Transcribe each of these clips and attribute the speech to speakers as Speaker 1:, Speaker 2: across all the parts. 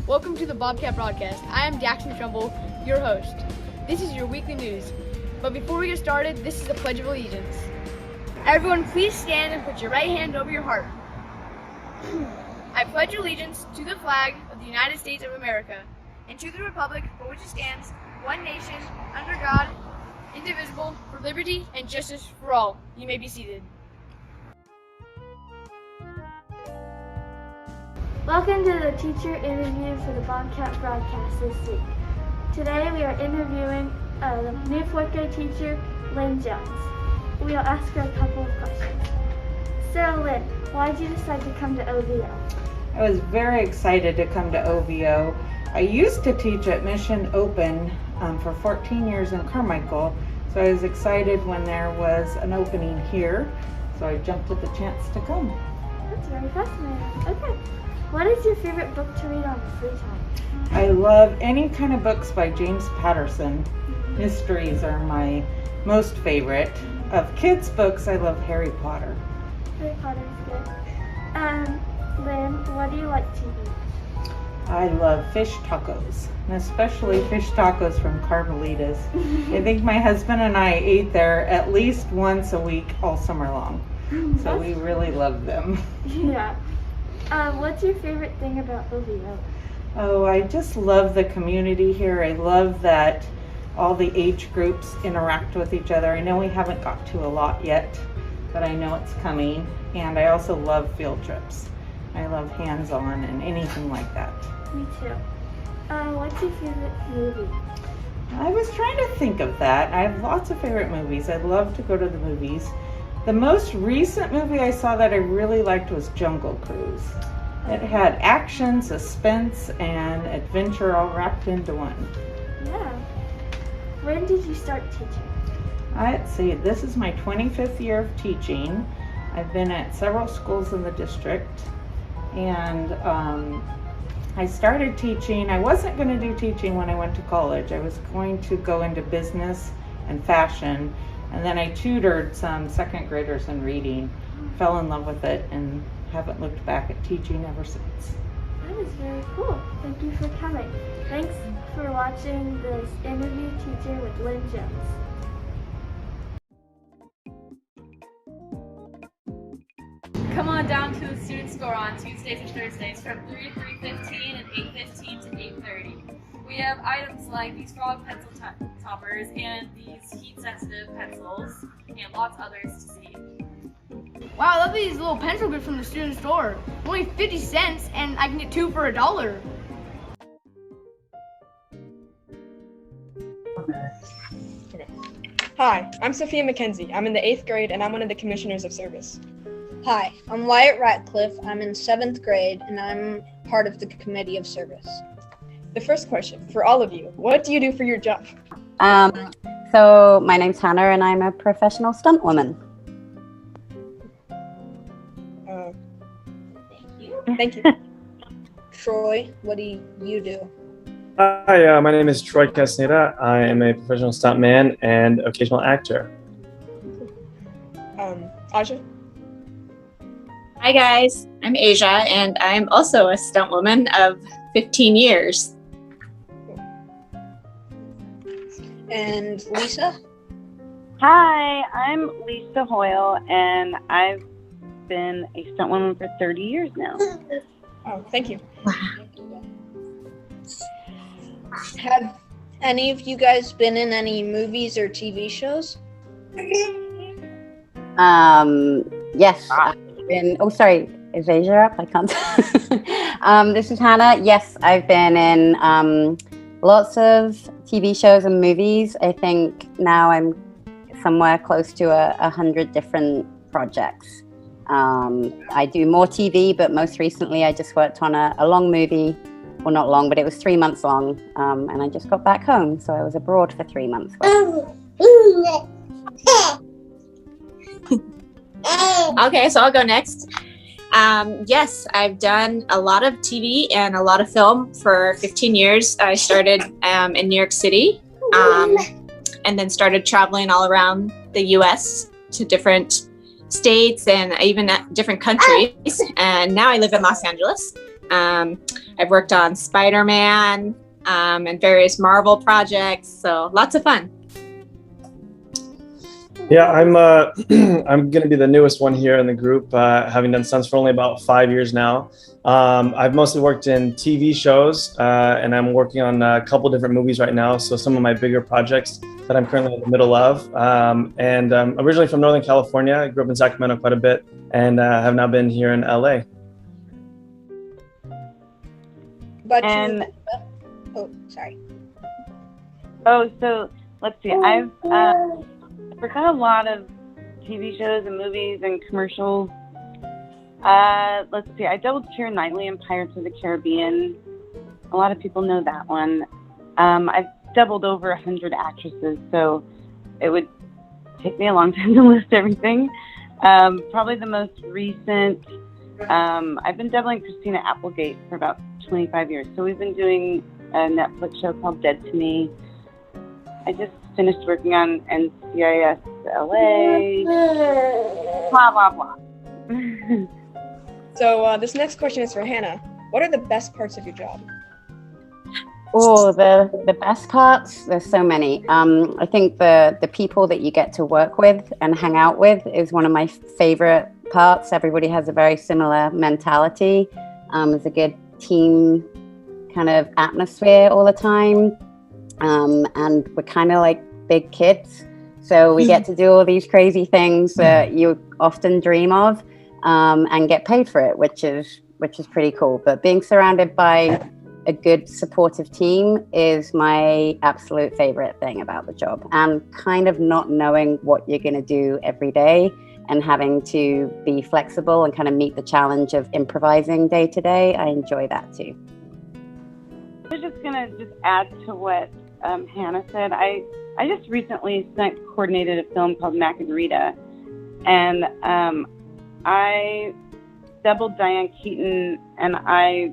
Speaker 1: Welcome to the Bobcat Broadcast. I am Jackson Trumbull, your host. This is your weekly news. But before we get started, this is the Pledge of Allegiance. Everyone, please stand and put your right hand over your heart. I pledge allegiance to the flag of the United States of America and to the republic for which it stands, one nation, under God, indivisible, for liberty and justice for all. You may be seated.
Speaker 2: Welcome to the teacher interview for the Bobcat Broadcast this week. Today we are interviewing the new 4th grade teacher, Lynn Jones. We'll ask her a couple of questions. So Lynn, why did you decide to come to OVO?
Speaker 3: I was very excited to come to OVO. I used to teach at Mission Open for 14 years in Carmichael, so I was excited when there was an opening here, so I jumped at the chance to come.
Speaker 2: That's very fascinating. Okay. What is your favorite book to read on free time?
Speaker 3: I love any kind of books by James Patterson. Mysteries are my most favorite. Of kids' books, I love Harry Potter.
Speaker 2: Harry Potter is good. Lynn, what do you like to eat?
Speaker 3: I love fish tacos, and especially fish tacos from Carmelitas. I think my husband and I ate there at least once a week all summer long. So we really love them.
Speaker 2: Yeah. What's your favorite thing about OVO?
Speaker 3: Oh, I just love the community here. I love that all the age groups interact with each other. I know we haven't got to a lot yet, but I know it's coming. And I also love field trips. I love hands-on and anything like that.
Speaker 2: Me too. What's your favorite movie?
Speaker 3: I was trying to think of that. I have lots of favorite movies. I love to go to the movies. The most recent movie I saw that I really liked was Jungle Cruise. It had action, suspense, and adventure all wrapped into one.
Speaker 2: Yeah. When did you start teaching?
Speaker 3: Let's see, this is my 25th year of teaching. I've been at several schools in the district, and I started teaching. I wasn't going to do teaching when I went to college. I was going to go into business and fashion, and then I tutored some second graders in reading, fell in love with it, and haven't looked back at teaching ever since.
Speaker 2: That is very cool. Thank you for coming. Thanks for watching this interview teacher with Lynn Jones.
Speaker 4: Come on down to the student store on Tuesdays and Thursdays from 3 to 3:15 and 8:15 to 8:30. We have items like these frog pencil toppers and these heat-sensitive pencils and lots of others to see.
Speaker 1: Wow, I love these little pencil grips from the student store. Only 50 cents and I can get 2 for $1.
Speaker 5: Hi, I'm Sophia McKenzie. I'm in the 8th grade and I'm one of the commissioners of service.
Speaker 6: Hi, I'm Wyatt Ratcliffe. I'm in 7th grade and I'm part of the committee of service.
Speaker 5: The first question for all of you, what do you do for your job?
Speaker 7: So my name's Hannah and I'm a professional stunt woman.
Speaker 5: Thank you.
Speaker 6: Troy, what do you do?
Speaker 8: Hi, my name is Troy Castaneda. I am a professional stuntman and occasional actor.
Speaker 5: Aja?
Speaker 9: Hi guys, I'm Asia and I'm also a stunt woman of 15 years.
Speaker 6: And Lisa?
Speaker 10: Hi, I'm Lisa Hoyle and I've been a stunt woman for 30 years now.
Speaker 5: Oh, thank you.
Speaker 6: Have any of you guys been in any movies or TV shows?
Speaker 7: Yes, I've been, oh sorry, is Asia up? I can't. This is Hannah. Yes, I've been in lots of TV shows and movies. I think now I'm somewhere close to 100 different projects. I do more TV, but most recently I just worked on a long movie. Well, not long, but it was 3 months long, and I just got back home, so I was abroad for 3 months.
Speaker 9: Okay, so I'll go next. Yes, I've done a lot of TV and a lot of film for 15 years. I started in New York City and then started traveling all around the U.S. to different states and even different countries. And now I live in Los Angeles. I've worked on Spider-Man and various Marvel projects, so lots of fun.
Speaker 8: Yeah, I'm I'm gonna be the newest one here in the group, having done stunts for only about 5 years now. I've mostly worked in TV shows, and I'm working on a couple different movies right now. So some of my bigger projects that I'm currently in the middle of. And I'm originally from Northern California. I grew up in Sacramento quite a bit, and have now been here in LA.
Speaker 6: But
Speaker 10: And
Speaker 6: sorry.
Speaker 10: so let's see. I've worked on a lot of TV shows and movies and commercials. Let's see. I doubled Keira Knightley in Pirates of the Caribbean. A lot of people know that one. I've doubled over 100 actresses, so it would take me a long time to list everything. Probably the most recent, I've been doubling Christina Applegate for about 25 years. So we've been doing a Netflix show called Dead to Me. I just finished working on NCIS LA, blah, blah, blah.
Speaker 5: So this next question is for Hannah. What are the best parts of your job?
Speaker 7: Oh, the best parts, there's so many. I think the people that you get to work with and hang out with is one of my favorite parts. Everybody has a very similar mentality. There's a good team kind of atmosphere all the time. And we're kind of like big kids. So we get to do all these crazy things that you often dream of, and get paid for it, which is pretty cool. But being surrounded by a good supportive team is my absolute favorite thing about the job, and kind of not knowing what you're going to do every day and having to be flexible and kind of meet the challenge of improvising day to day. I enjoy that too.
Speaker 10: I was just going to add to what Hannah said. I just recently stunt coordinated a film called Mac and Rita, and I doubled Diane Keaton, and I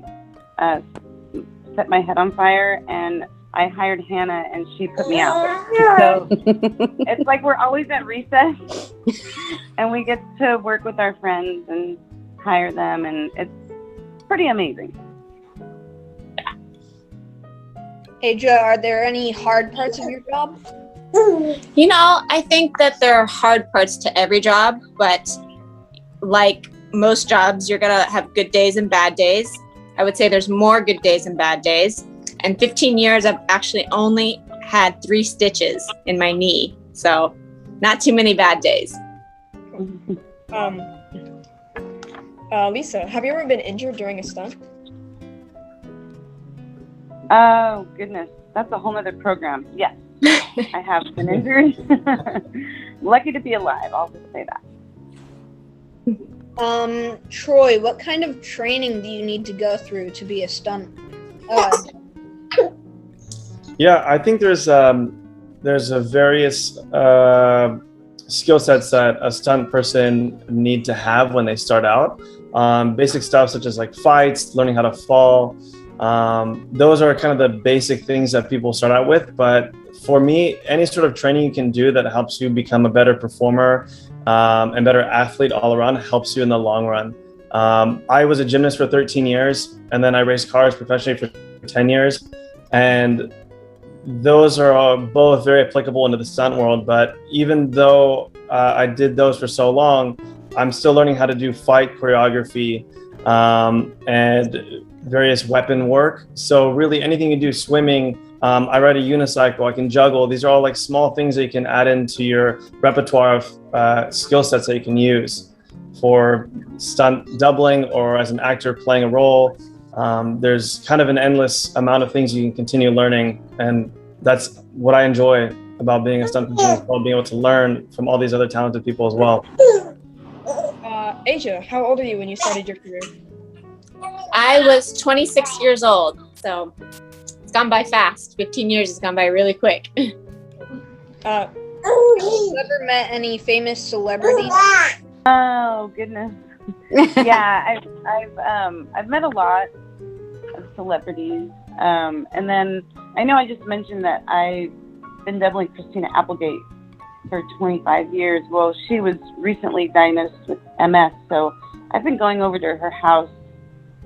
Speaker 10: set my head on fire, and I hired Hannah, and she put me out. So it's like we're always at recess, and we get to work with our friends and hire them, and it's pretty amazing.
Speaker 6: Aja, are there any hard parts of your job?
Speaker 9: You know, I think that there are hard parts to every job, but like most jobs, you're gonna have good days and bad days. I would say there's more good days and bad days. And 15 years, I've actually only had 3 stitches in my knee. So not too many bad days.
Speaker 5: Lisa, have you ever been injured during a stunt?
Speaker 10: Oh, goodness. That's a whole nother program. Yes, I have been injured. Lucky to be alive, I'll just say that.
Speaker 6: Troy, what kind of training do you need to go through to be a stunt?
Speaker 8: Yeah, I think there's a various skill sets that a stunt person need to have when they start out. Basic stuff such as like fights, learning how to fall. Those are kind of the basic things that people start out with. But for me, any sort of training you can do that helps you become a better performer and better athlete all around helps you in the long run. I was a gymnast for 13 years, and then I raced cars professionally for 10 years. And those are both very applicable into the stunt world. But even though I did those for so long, I'm still learning how to do fight choreography and various weapon work. So really anything you do, swimming, I ride a unicycle, I can juggle. These are all like small things that you can add into your repertoire of skill sets that you can use for stunt doubling or as an actor playing a role. There's kind of an endless amount of things you can continue learning, and that's what I enjoy about being a stunt performer, being able to learn from all these other talented people as well.
Speaker 5: Aja, how old are you when you started your career?
Speaker 9: I was 26 years old, so it's gone by fast. 15 years has gone by really quick.
Speaker 6: Have you ever met any famous celebrities?
Speaker 10: Oh, goodness. Yeah, I've met a lot of celebrities. And then I know I just mentioned that I've been doubling Christina Applegate for 25 years. Well, she was recently diagnosed with MS, so I've been going over to her house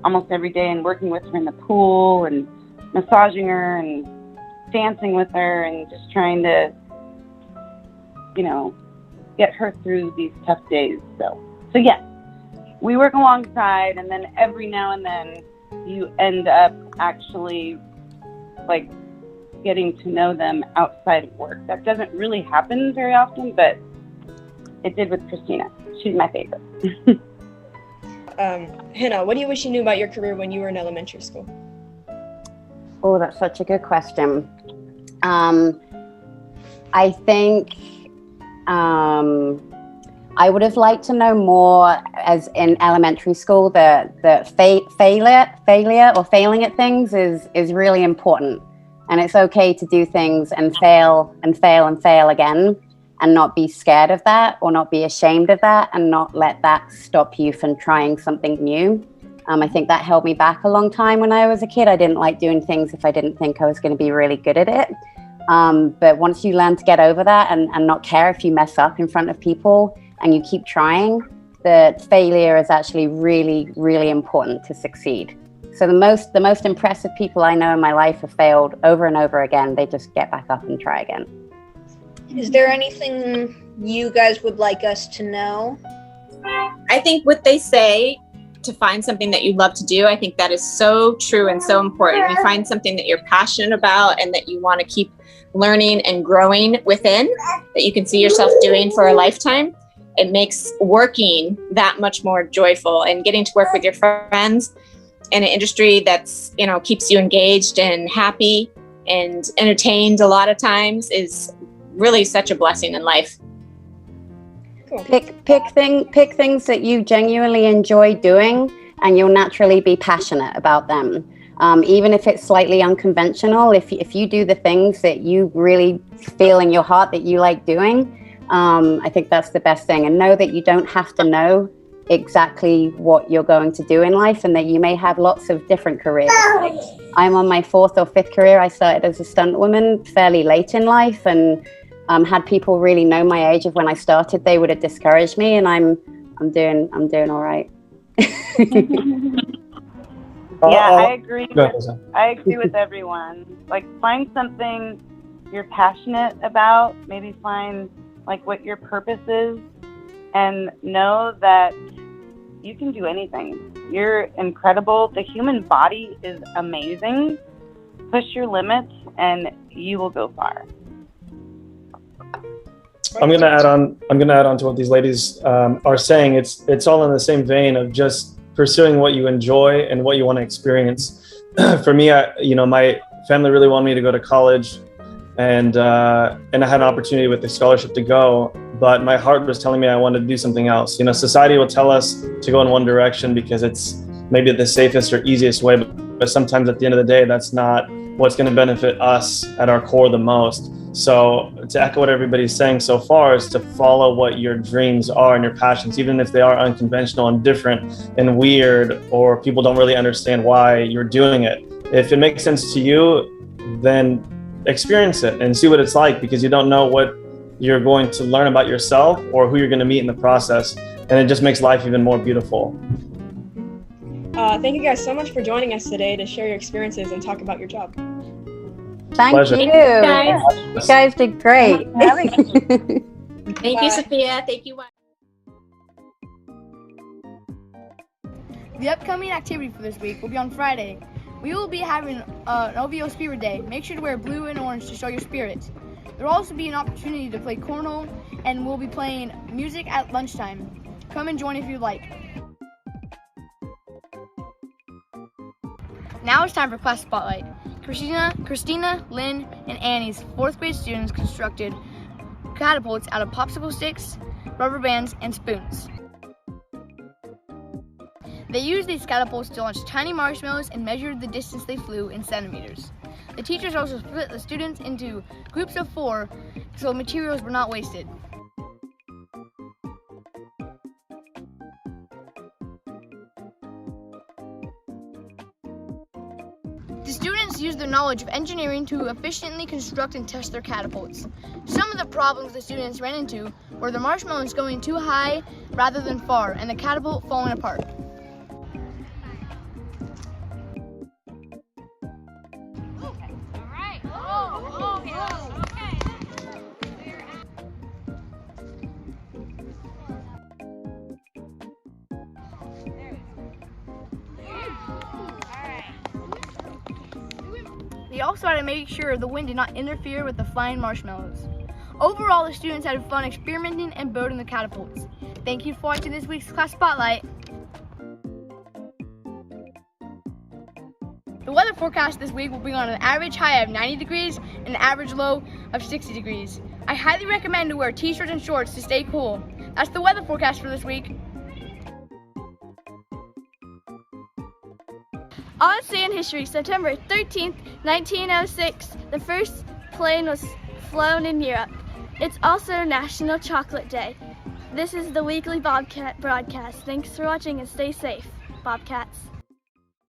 Speaker 10: almost every day and working with her in the pool and massaging her and dancing with her and just trying to, get her through these tough days. So yes, we work alongside, and then every now and then you end up actually like getting to know them outside of work. That doesn't really happen very often, but it did with Christina. She's my favorite.
Speaker 5: Hannah, what do you wish you knew about your career when you were in elementary school?
Speaker 7: Oh, that's such a good question. I think I would have liked to know more, as in elementary school, the failure or failing at things is really important. And it's okay to do things and fail and fail and fail again, and not be scared of that or not be ashamed of that, and not let that stop you from trying something new. I think that held me back a long time when I was a kid. I didn't like doing things if I didn't think I was going to be really good at it. But once you learn to get over that and not care if you mess up in front of people and you keep trying, the failure is actually really, really important to succeed. So the most impressive people I know in my life have failed over and over again. They just get back up and try again.
Speaker 6: Is there anything you guys would like us to know?
Speaker 9: I think what they say, to find something that you love to do, I think that is so true and so important. You find something that you're passionate about and that you want to keep learning and growing within, that you can see yourself doing for a lifetime. It makes working that much more joyful, and getting to work with your friends in an industry that's, keeps you engaged and happy and entertained a lot of times is really such a blessing in life.
Speaker 5: Cool.
Speaker 7: Pick things that you genuinely enjoy doing, and you'll naturally be passionate about them. Even if it's slightly unconventional, if you do the things that you really feel in your heart that you like doing, I think that's the best thing. And know that you don't have to know exactly what you're going to do in life, and that you may have lots of different careers. Like, I'm on my 4th or 5th career. I started as a stunt woman fairly late in life, and had people really know my age of when I started, they would have discouraged me, and I'm doing all right.
Speaker 10: Yeah, I agree with everyone. Like, find something you're passionate about, maybe find like what your purpose is, and know that you can do anything. You're incredible. The human body is amazing. Push your limits and you will go far.
Speaker 8: I'm gonna add on to what these ladies are saying. It's all in the same vein of just pursuing what you enjoy and what you want to experience. For me, my family really wanted me to go to college, and I had an opportunity with the scholarship to go, but my heart was telling me I wanted to do something else. Society will tell us to go in one direction because it's maybe the safest or easiest way, but sometimes at the end of the day, that's not what's going to benefit us at our core the most. So to echo what everybody's saying so far is to follow what your dreams are and your passions, even if they are unconventional and different and weird, or people don't really understand why you're doing it. If it makes sense to you, then experience it and see what it's like, because you don't know what you're going to learn about yourself or who you're going to meet in the process. And it just makes life even more beautiful.
Speaker 5: Thank you guys so much for joining us today to share your experiences and talk about your job.
Speaker 7: Thank
Speaker 8: Pleasure.
Speaker 7: you. You guys did great.
Speaker 9: Thank you, Sophia. Thank you.
Speaker 1: The upcoming activity for this week will be on Friday. We will be having an OVO Spirit Day. Make sure to wear blue and orange to show your spirit. There will also be an opportunity to play cornhole, and we'll be playing music at lunchtime. Come and join if you'd like. Now it's time for Class Spotlight. Christina, Lynn, and Annie's 4th grade students constructed catapults out of popsicle sticks, rubber bands, and spoons. They used these catapults to launch tiny marshmallows and measured the distance they flew in centimeters. The teachers also split the students into groups of 4 so materials were not wasted. The students used their knowledge of engineering to efficiently construct and test their catapults. Some of the problems the students ran into were the marshmallows going too high rather than far, and the catapult falling apart. They also had to make sure the wind did not interfere with the flying marshmallows. Overall, the students had fun experimenting and building the catapults. Thank you for watching this week's Class Spotlight. The weather forecast this week will be on an average high of 90 degrees and an average low of 60 degrees. I highly recommend to wear t-shirts and shorts to stay cool. That's the weather forecast for this week.
Speaker 2: On this day in history, September 13th, 1906, the first plane was flown in Europe. It's also National Chocolate Day. This is the weekly Bobcat Broadcast. Thanks for watching and stay safe, Bobcats.